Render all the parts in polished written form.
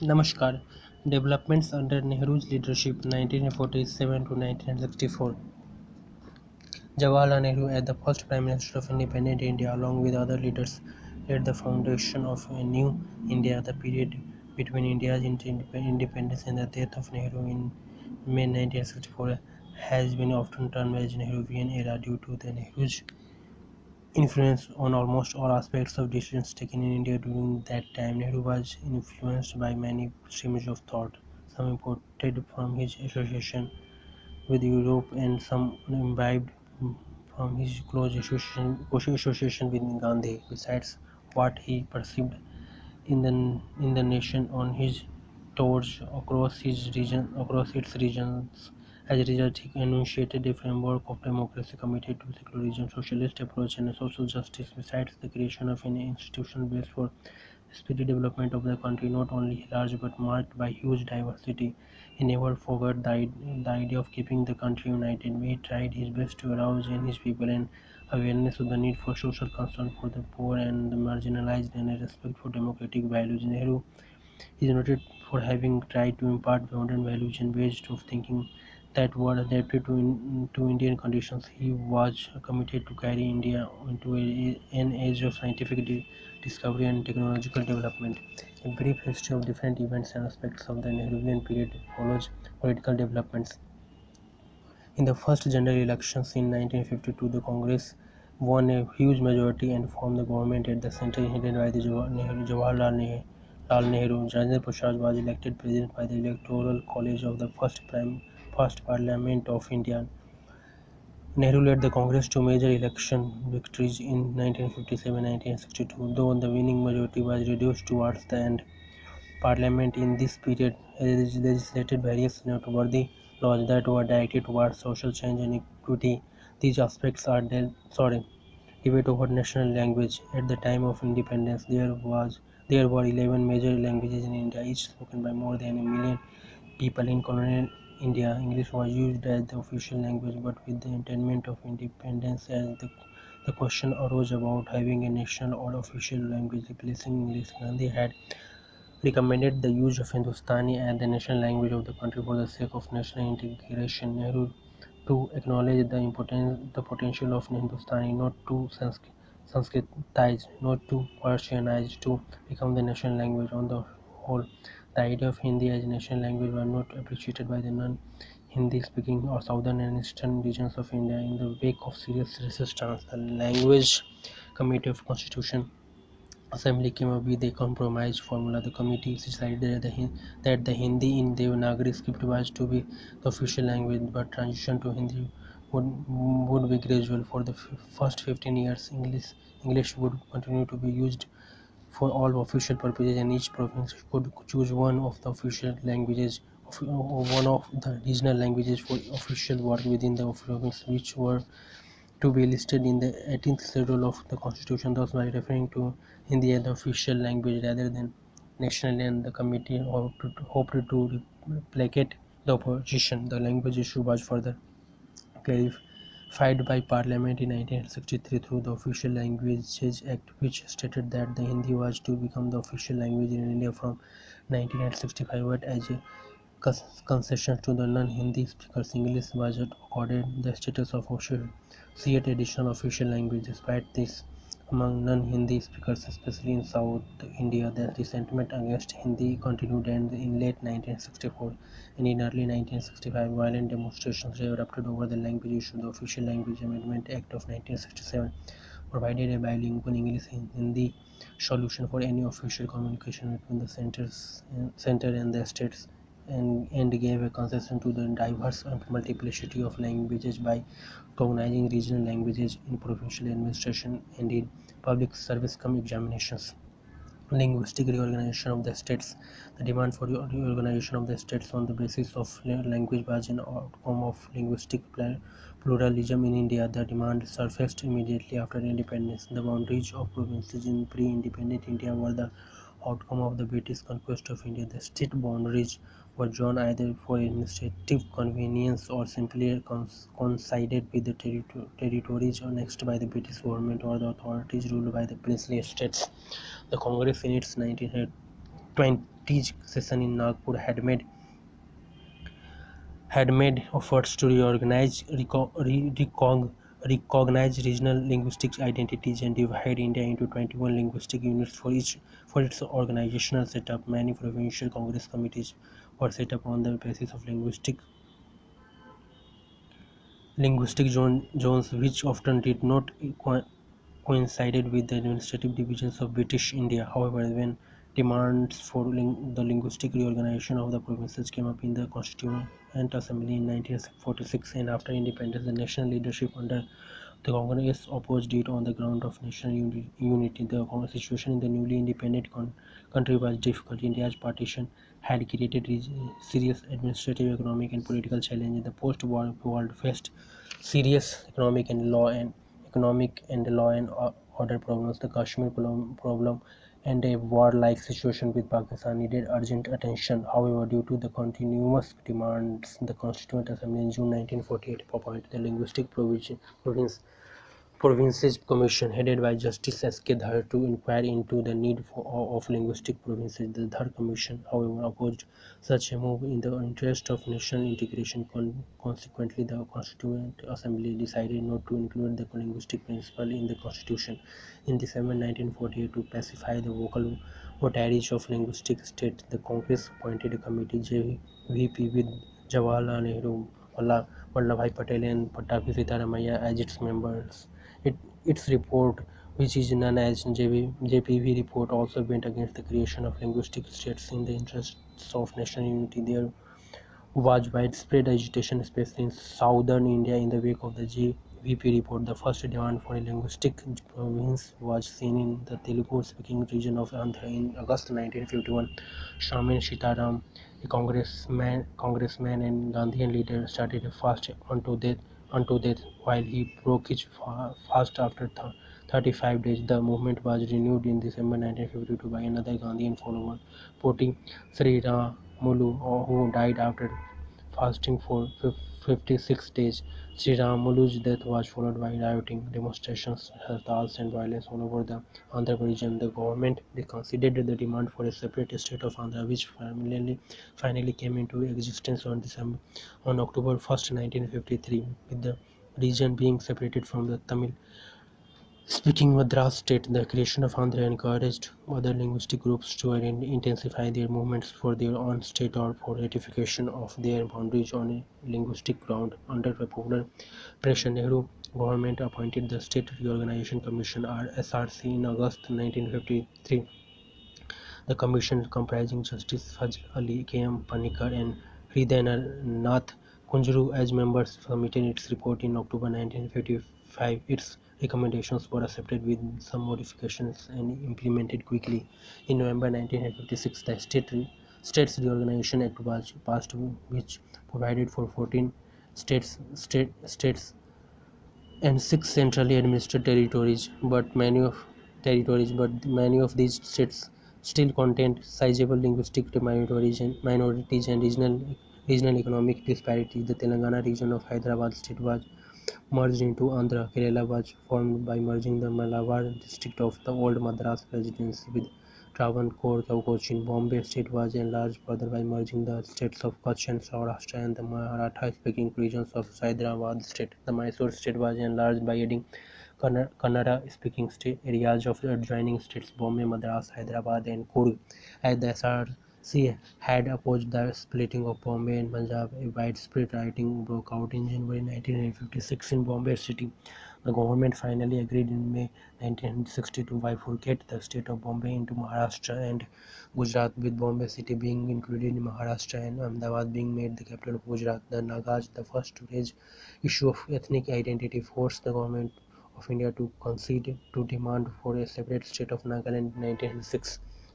Namaskar. Developments under Nehru's leadership 1947 to 1964. Jawaharlal Nehru, as the first Prime Minister of independent India, along with other leaders, laid the foundation of a new India. The period between India's independence and the death of Nehru in May 1964 has been often termed as Nehruvian era due to the Nehru's influence on almost all aspects of decisions taken in India during that time. Nehru was influenced by many streams of thought, some imported from his association with Europe and some imbibed from his close association with Gandhi. Besides what he perceived in the nation on his tours across its regions. As a result, he enunciated a framework of democracy committed to secularism, socialist approach, and social justice. Besides the creation of an institution based for speedy development of the country, not only large but marked by huge diversity, he never forgot the idea of keeping the country united. He tried his best to arouse in his people an awareness of the need for social concern for the poor and the marginalized and a respect for democratic values. Nehru is noted for having tried to impart modern values and ways of thinking that were adapted to Indian conditions. He was committed to carry India into an age of scientific discovery and technological development. A brief history of different events and aspects of the Nehruvian period follows political developments. In the first general elections in 1952, the Congress won a huge majority and formed the government at the center headed by the Jawaharlal Nehru. Rajendra Prasad was elected president by the Electoral College of the first Parliament of India. Nehru led the Congress to major election victories in 1957-1962, though the winning majority was reduced towards the end. Parliament in this period legislated various noteworthy laws that were directed towards social change and equity. These aspects are debate over national language. At the time of independence, there were 11 major languages in India, each spoken by more than a million people. In colonial India, English was used as the official language, but with the attainment of independence, the question arose about having a national or official language replacing English. Gandhi had recommended the use of Hindustani as the national language of the country for the sake of national integration. Nehru too acknowledged the potential of Hindustani not to Sanskritize, not to Persianize, to become the national language. On the whole, the idea of Hindi as a national language was not appreciated by the non-Hindi speaking or southern and eastern regions of India. In the wake of serious resistance, the Language Committee of Constitution Assembly came up with a compromise formula. The committee decided that the Hindi in Devanagari script was to be the official language, but transition to Hindi would be gradual. For the first 15 years, English would continue to be used for all official purposes, and each province could choose one of the official languages or one of the regional languages for official work within the province, which were to be listed in the 18th schedule of the constitution, thus by referring to Hindi as the official language rather than national, and the committee hoped to placate the opposition. The language issue was further clarified by Parliament in 1963 through the Official Languages Act, which stated that the Hindi was to become the official language in India from 1965, but as a concession to the non-Hindi speakers, English was accorded the status of associate additional official language. Despite this, among non-Hindi speakers, especially in South India, the resentment against Hindi continued, and in late 1964 and in early 1965, violent demonstrations erupted over the language issue. The Official Language Amendment Act of 1967 provided a bilingual English-Hindi solution for any official communication between the center and the states, and gave a concession to the diverse multiplicity of languages by recognizing regional languages in provincial administration and in public service examinations. Linguistic reorganization of the states. The demand for reorganization of the states on the basis of language was an outcome of linguistic pluralism in India. The demand surfaced immediately after independence. The boundaries of provinces in pre-independent India were the outcome of the British conquest of India. The state boundaries were drawn either for administrative convenience or simply coincided with the territories annexed by the British government or the authorities ruled by the princely estates. The Congress in its 20 session in Nagpur had made efforts to recognize regional linguistic identities and divide India into 21 linguistic units for its organizational setup. Many provincial congress committees were set up on the basis of linguistic zones, which often did not coincided with the administrative divisions of British India. However, when demands for the linguistic reorganization of the provinces came up in the Constituent Assembly in 1946 and after independence, the national leadership under the Congress opposed it on the ground of national unity. The situation in the newly independent country was difficult. India's partition had created serious administrative, economic, and political challenges. The post-war world faced serious economic and law and order problems. The Kashmir problem and a war-like situation with Pakistan needed urgent attention. However, due to the continuous demands, the Constituent Assembly in June 1948 appointed the Linguistic Province Provinces Commission headed by Justice S.K. Dhar to inquire into the need of linguistic provinces. The Dhar Commission, however, opposed such a move in the interest of national integration. Consequently, the Constituent Assembly decided not to include the linguistic principle in the Constitution. In December 1948, to pacify the vocal votaries of linguistic state, the Congress appointed a committee JVP with Jawaharlal Nehru, Vallabhbhai Patel and Pattabi Sitaramaiah as its members. Its report, which is known as JPV report, also went against the creation of linguistic states in the interests of national unity. There was widespread agitation, especially in southern India, in the wake of the JVP report. The first demand for a linguistic province was seen in the Telugu-speaking region of Andhra in August 1951. Shaman Sitaram, a congressman and Gandhian leader, started a fast unto death while he broke his fast after 35 days. The movement was renewed in December 1952 by another Gandhian follower, Poti Sri Ramulu, who died after fasting for 56 days. Sri Ramulu's death was followed by rioting, demonstrations, hartals, and violence all over the Andhra region. The government reconsidered the demand for a separate state of Andhra, which finally came into existence on October 1st, 1953, with the region being separated from the Tamil speaking Madras state. The creation of Andhra encouraged other linguistic groups to intensify their movements for their own state or for ratification of their boundaries on a linguistic ground. Under popular pressure, Nehru government appointed the State Reorganization Commission (SRC) in August 1953. The commission, comprising Justice Fazl Ali, K.M. Panikar, and Hridayanand Kunjru as members, submitted its report in October 1955. Its recommendations were accepted with some modifications and implemented quickly. In November 1956, the States Reorganization Act was passed, which provided for 14 states and 6 centrally administered territories, but many of these states still contained sizable linguistic minorities and regional economic disparities. The Telangana region of Hyderabad state was merged into Andhra. Kerala was formed by merging the Malabar district of the old Madras Presidency with Travancore, Cochin. Bombay state was enlarged further by merging the states of Kutch and Saurashtra and the Maratha-speaking regions of Hyderabad state. The Mysore state was enlarged by adding Kannada-speaking areas of the adjoining states Bombay, Madras, Hyderabad, and Coorg. As the SRC had opposed the splitting of Bombay and Punjab, a widespread rioting broke out in January 1956 in Bombay city. The government finally agreed in May 1960 to bifurcate the state of Bombay into Maharashtra and Gujarat, with Bombay city being included in Maharashtra and Ahmedabad being made the capital of Gujarat. The Nagas, the first to raise issue of ethnic identity, forced the government of India to concede to demand for a separate state of Nagaland in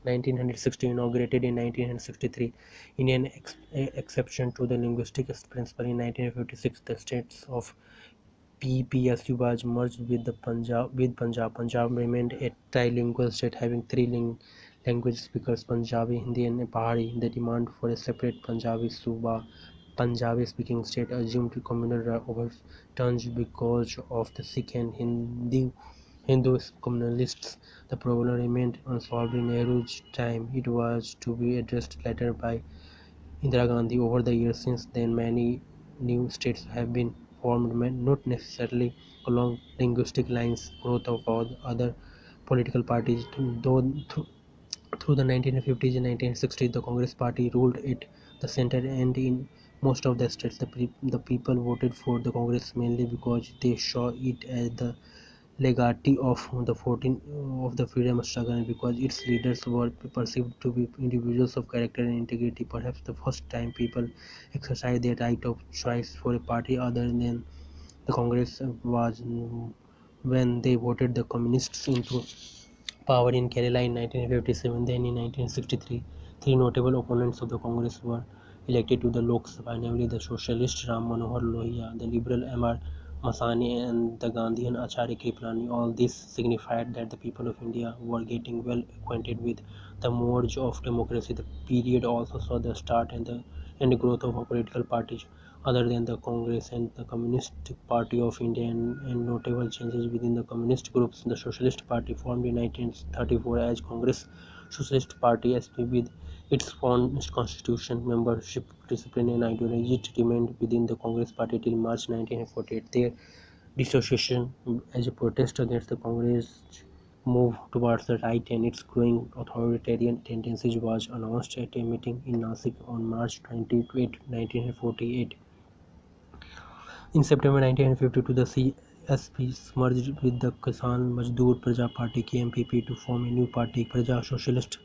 1960, inaugurated in 1963. Indian exception to the linguistic principle in 1956, the states of PPSU was merged with Punjab. Punjab remained a trilingual state having three language speakers: Punjabi, Hindi, and Pahari. The demand for a separate Punjabi speaking state assumed communal overtones because of the Sikh and Hindu Hindu communalists. The problem remained unsolved in Nehru's time. It was to be addressed later by Indira Gandhi. Over the years since then, many new states have been formed, not necessarily along linguistic lines. Growth of all other political parties, though through the 1950s and 1960s, the Congress Party ruled it the center, and in most of the states, the people voted for the Congress mainly because they saw it as the legatee of the 14 of the freedom struggle, and because its leaders were perceived to be individuals of character and integrity. Perhaps the first time people exercised their right of choice for a party other than the Congress was when they voted the communists into power in Kerala in 1957. Then in 1963, three notable opponents of the Congress were elected to the Lok Sabha, namely the socialist Ram Manohar Lohia, the liberal M.R. Masani, and the Gandhian Acharya Kripalani. All this signified that the people of India were getting well acquainted with the merge of democracy. The period also saw the start and the growth of political parties other than the Congress and the Communist Party of India, and notable changes within the communist groups. The Socialist Party, formed in 1934 as Congress Socialist Party (SP) with its own constitution, membership, discipline, and ideology, it remained within the Congress Party till March 1948. Their dissociation as a protest against the Congress move towards the right and its growing authoritarian tendencies was announced at a meeting in Nasik on March 28, 1948. In September 1952, the CSP merged with the Kisan Mazdoor Praja Party (KMPP) to form a new party, Praja Socialist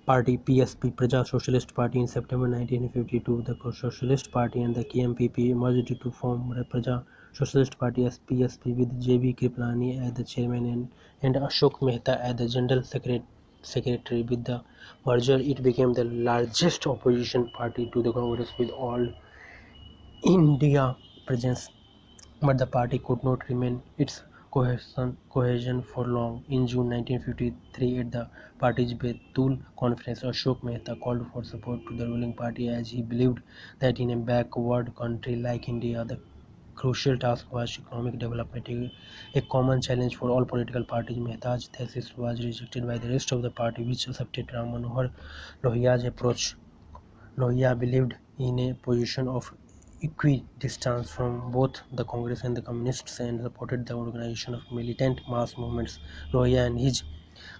Party (PSP). Praja Socialist Party. In September 1952, the Socialist Party and the KMPP merged to form Praja Socialist Party (PSP) with J.B. Kripalani as the chairman and Ashok Mehta as the general secretary. With the merger, it became the largest opposition party to the Congress with all India presence, but the party could not remain its cohesion for long. In June 1953, at the party's Betul conference, Ashok Mehta called for support to the ruling party as he believed that in a backward country like India, the crucial task was economic development, a common challenge for all political parties. Mehta's thesis was rejected by the rest of the party, which accepted Ram Manohar Lohia's approach. Lohia believed in a position of equidistance from both the Congress and the Communists and supported the organization of militant mass movements. Lohia and his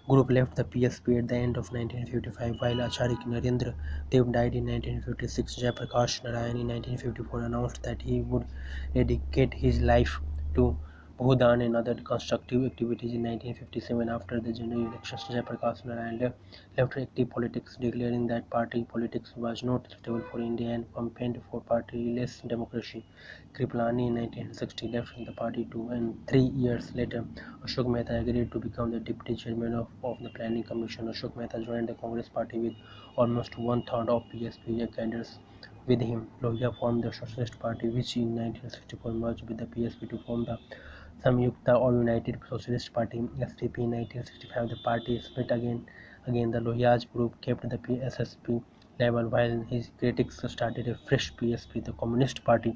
group left the PSP at the end of 1955, while Acharya Narendra Dev died in 1956. Jayaprakash Narayan in 1954 announced that he would dedicate his life to Bhudan and other constructive activities. In 1957, after the general elections, Jayaprakash Narayan left active politics, declaring that party politics was not suitable for India and campaigned for party-less democracy. Kripalani in 1960 left the party too, and 3 years later, Ashok Mehta agreed to become the deputy chairman of the planning commission. Ashok Mehta joined the Congress party with almost one-third of PSP cadres with him. Lohia formed the Socialist Party, which in 1964 merged with the PSP to form the Samyukta or United Socialist Party (SPP). In 1965, the party split again. The Lohia's group kept the SSP level, while his critics started a fresh PSP, the Communist Party.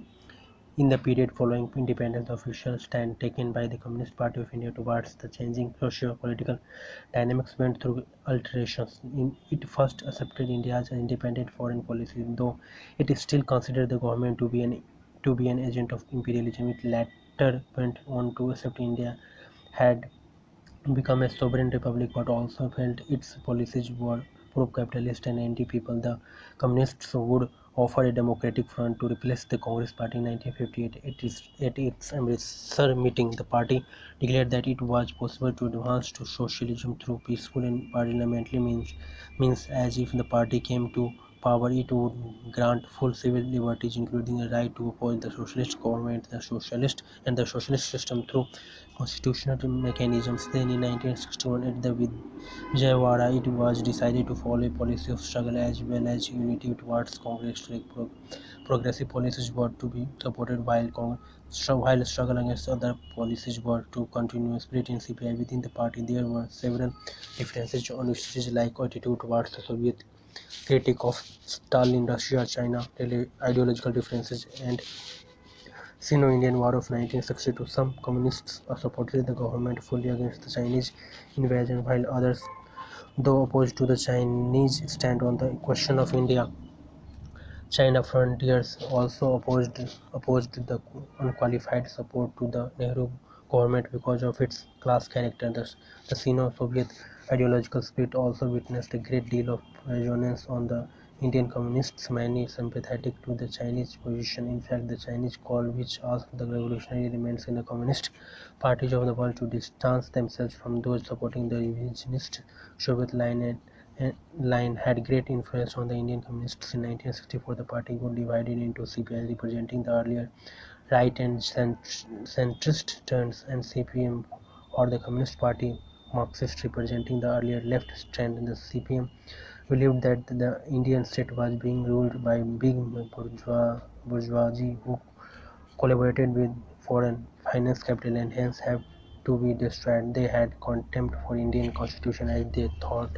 In the period following independence, the official stand taken by the Communist Party of India towards the changing socio-political dynamics went through alterations. It first accepted India's independent foreign policy, though it still considered the government to be an agent of imperialism. It later went on to accept India had become a sovereign republic, but also felt its policies were pro-capitalist and anti-people. The Communists would offer a democratic front to replace the Congress Party in 1958. At its Amritsar meeting, the party declared that it was possible to advance to socialism through peaceful and parliamentary means. As if the party came to power, it would grant full civil liberties, including the right to oppose the socialist government, the socialist system through constitutional mechanisms. Then in 1961, at the Vijayawada, it was decided to follow a policy of struggle as well as unity towards Congress. Progressive policies were to be supported while struggle against other policies were to continue. A split in CPI within the party. There were several differences on issues like attitude towards the Soviet critique of Stalin, Russia, China, ideological differences, and Sino-Indian War of 1962. Some communists supported the government fully against the Chinese invasion, while others, though opposed to the Chinese stand on the question of India China frontiers, also opposed the unqualified support to the Nehru government because of its class character. The Sino-Soviet ideological split also witnessed a great deal of resonance on the Indian communists, many sympathetic to the Chinese position. In fact, the Chinese call, which asked the revolutionary elements in the communist parties of the world to distance themselves from those supporting the revisionist Soviet line had great influence on the Indian Communists. In 1964, the party got divided into CPI representing the earlier right and centrist turns and CPM or the Communist Party Marxist representing the earlier left strand. The CPM believed that the Indian state was being ruled by big bourgeoisie who collaborated with foreign finance capital and hence have to be destroyed. They had contempt for Indian constitution as they thought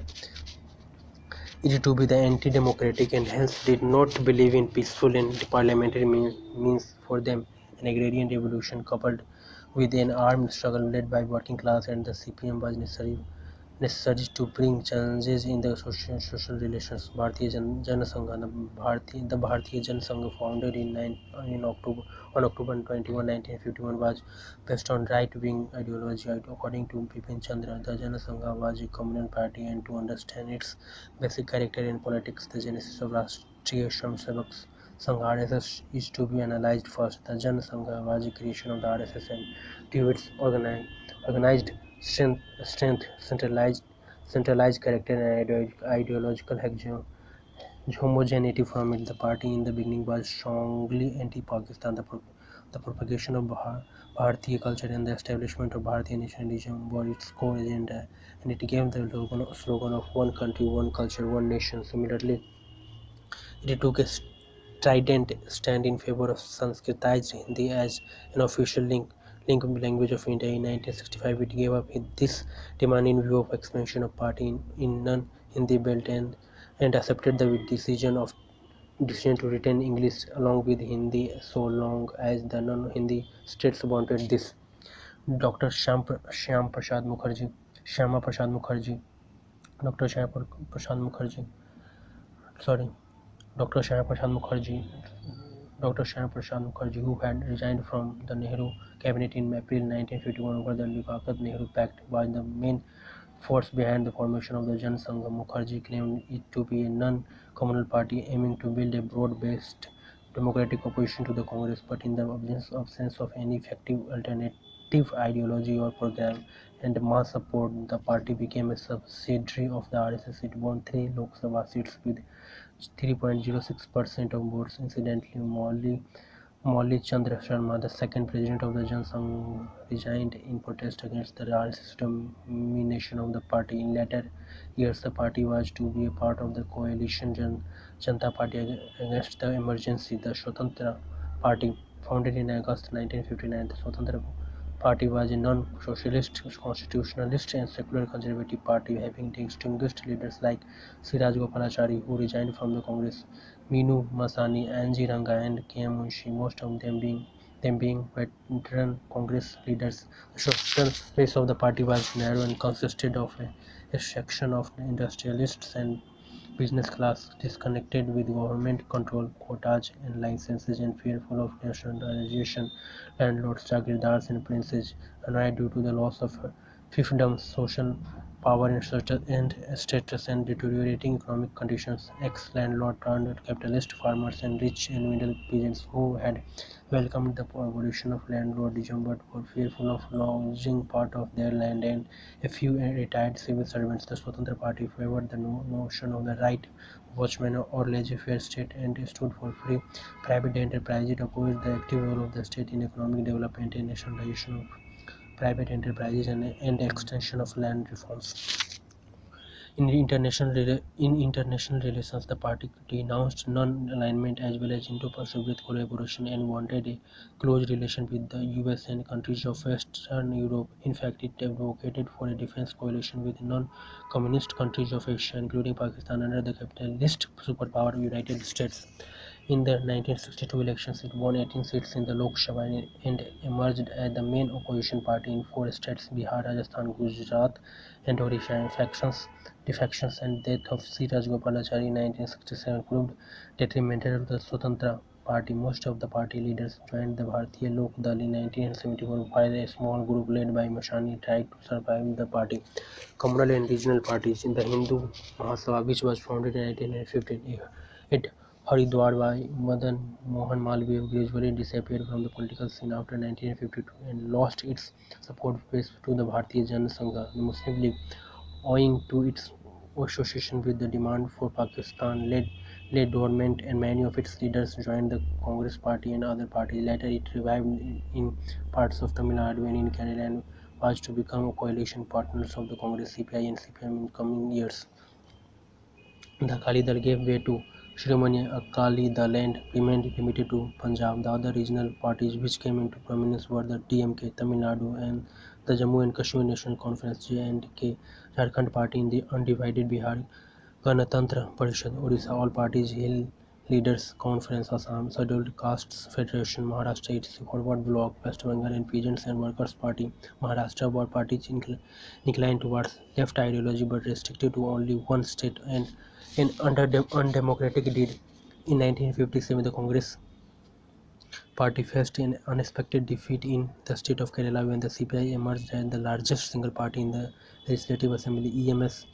it to be the anti-democratic and hence did not believe in peaceful and parliamentary means for them. An agrarian revolution coupled with an armed struggle led by working class and the CPM was necessary to bring changes in the social relations. Bharatiya Jana Sangha, the Bharatiya Jana Sangha, founded in October on October 21, 1951, was based on right-wing ideology. According to Bipin Chandra, the Jana Sangha was a communal party, and to understand its basic character in politics, the genesis of Rashtriya Swayamsevak Sangh (RSS) is to be analyzed first. The Jana Sangha was a creation of the RSS and due its organized strength, centralized character and ideological homogeneity from it. The party in the beginning was strongly anti-Pakistan. The propagation of Bharatiya culture and the establishment of Bharatiya nationalism were its core agenda, and it gave the slogan of one country, one culture, one nation. Similarly, it took a strident stand in favor of Sanskritized Hindi as an official link language of India. In 1965, it gave up this demand in view of expansion of party in non-Hindi belt and accepted the decision to retain English along with Hindi so long as the non-Hindi states wanted this. Dr. Shyam Prasad Mukherjee, Shyama Prasad Mukherjee, Dr. Shyama Prasad Mukherjee, sorry, Dr. Shyama Prasad Mukherjee Dr. Shyam Prasad Mukherjee, who had resigned from the Nehru cabinet in April 1951 over the Liaquat-Nehru Pact, was the main force behind the formation of the Jan Sangh. Mukherjee claimed it to be a non-communal party aiming to build a broad-based democratic opposition to the Congress, but in the absence of any effective alternative ideology or program and mass support, the party became a subsidiary of the RSS. It won 3 Lok Sabha seats with 3.06% of votes. Incidentally, Molly Chandra Sharma, the second president of the Jan Sangh, resigned in protest against the RSS domination of the party. In later years, the party was to be a part of the coalition Janata Party against the emergency. The Swatantra Party, founded in August 1959, the Swatantra Party was a non-socialist, constitutionalist and secular conservative party, having distinguished leaders like Siraj Gopalachari, who resigned from the Congress, Meenu Masani, Anji Ranga and K.M. Munshi, most of them being veteran Congress leaders. The social base of the party was narrow and consisted of a section of industrialists and business class disconnected with government control, quotas and licenses and fearful of nationalization. Landlords, jagirdars and princes, annoyed due to the loss of fiefdoms, social power and status and deteriorating economic conditions. Ex-landlord turned capitalist farmers and rich and middle peasants who had welcomed the abolition of landlordism but were fearful of losing part of their land, and a few retired civil servants. The Swatantra Party favored the notion of the right watchman or laissez-faire state and stood for free private enterprise. It opposed the active role of the state in economic development and nationalization of private enterprises and extension of land reforms. In international relations, the party denounced non-alignment as well as Indo-Soviet collaboration and wanted a close relation with the US and countries of Western Europe. In fact, it advocated for a defense coalition with non-communist countries of Asia, including Pakistan, under the capitalist superpower United States. In the 1962 elections, it won 18 seats in the Lok Sabha and emerged as the main opposition party in four states: Bihar, Rajasthan, Gujarat, and Odisha. Defections and death of C. Rajagopalachari in 1967 proved detrimental to the Swatantra Party. Most of the party leaders joined the Bharatiya Lok Dal in 1974, while a small group led by Mashani tried to survive the party. Communal and regional parties in the Hindu Mahasabha, which was founded in 1915, it Haridwar by Madan Mohan Malviya gradually disappeared from the political scene after 1952 and lost its support base to the Bharatiya Jana Sangha, the Muslim League, owing to its association with the demand for Pakistan-led government, and many of its leaders joined the Congress party and other parties. Later, it revived in parts of Tamil Nadu and in Kerala and was to become coalition partners of the Congress, CPI, and CPM in coming years. The Akali Dal gave way to Shiromani Akali Dal and remained limited to Punjab. The other regional parties which came into prominence were the DMK Tamil Nadu and the Jammu and Kashmir National Conference (J&K), Jharkhand Party in the undivided Bihar, Ganatantra Parishad Odisha, All Parties Hill Leaders Conference Assam, Scheduled Castes Federation Maharashtra, etc. Forward Bloc West Bengal, and Peasants and Workers Party Maharashtra were parties inclined towards left ideology but restricted to only one state and an undemocratic deed. In 1957, the Congress party faced an unexpected defeat in the state of Kerala when the CPI emerged as the largest single party in the Legislative Assembly. EMS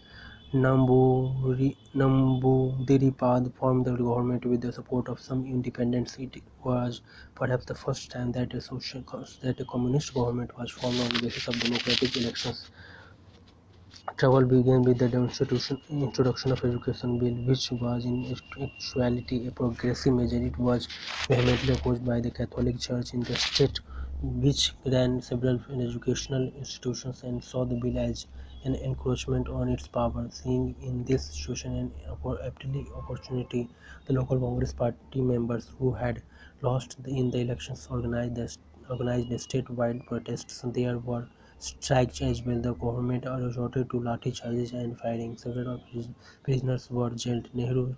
Namboodiripad formed the government with the support of some independents. It was perhaps the first time that a communist government was formed on the basis of democratic elections. Trouble began with the introduction of Education Bill, which was in actuality a progressive measure. It was vehemently opposed by the Catholic Church in the state, which ran several educational institutions and saw the bill as an encroachment on its power. Seeing in this situation an opportunity, the local Congress party members who had lost in the elections organized a statewide protests. There were strikes as well. The government resorted to lathi charges and firing. Several of his prisoners were jailed. Nehru,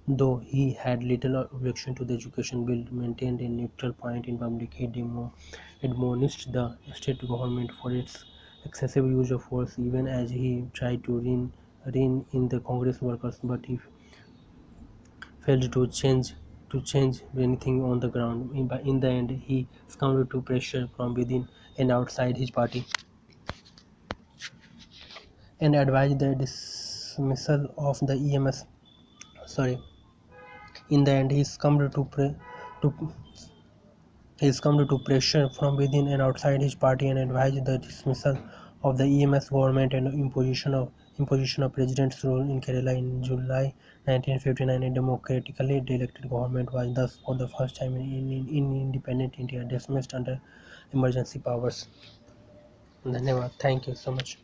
though he had little objection to the education bill, maintained a neutral point in public. He admonished the state government for its excessive use of force, even as he tried to rein in the Congress workers, but he failed to change anything on the ground. In the end, he succumbed to pressure from within and outside his party and advised the dismissal of the EMS. Sorry. In the end, to he succumbed to pressure from within and outside his party and advised the dismissal of the EMS government and imposition of president's rule in Kerala in July 1959. A democratically elected government was thus for the first time in independent India dismissed under emergency powers. धन्यवाद. Thank you so much.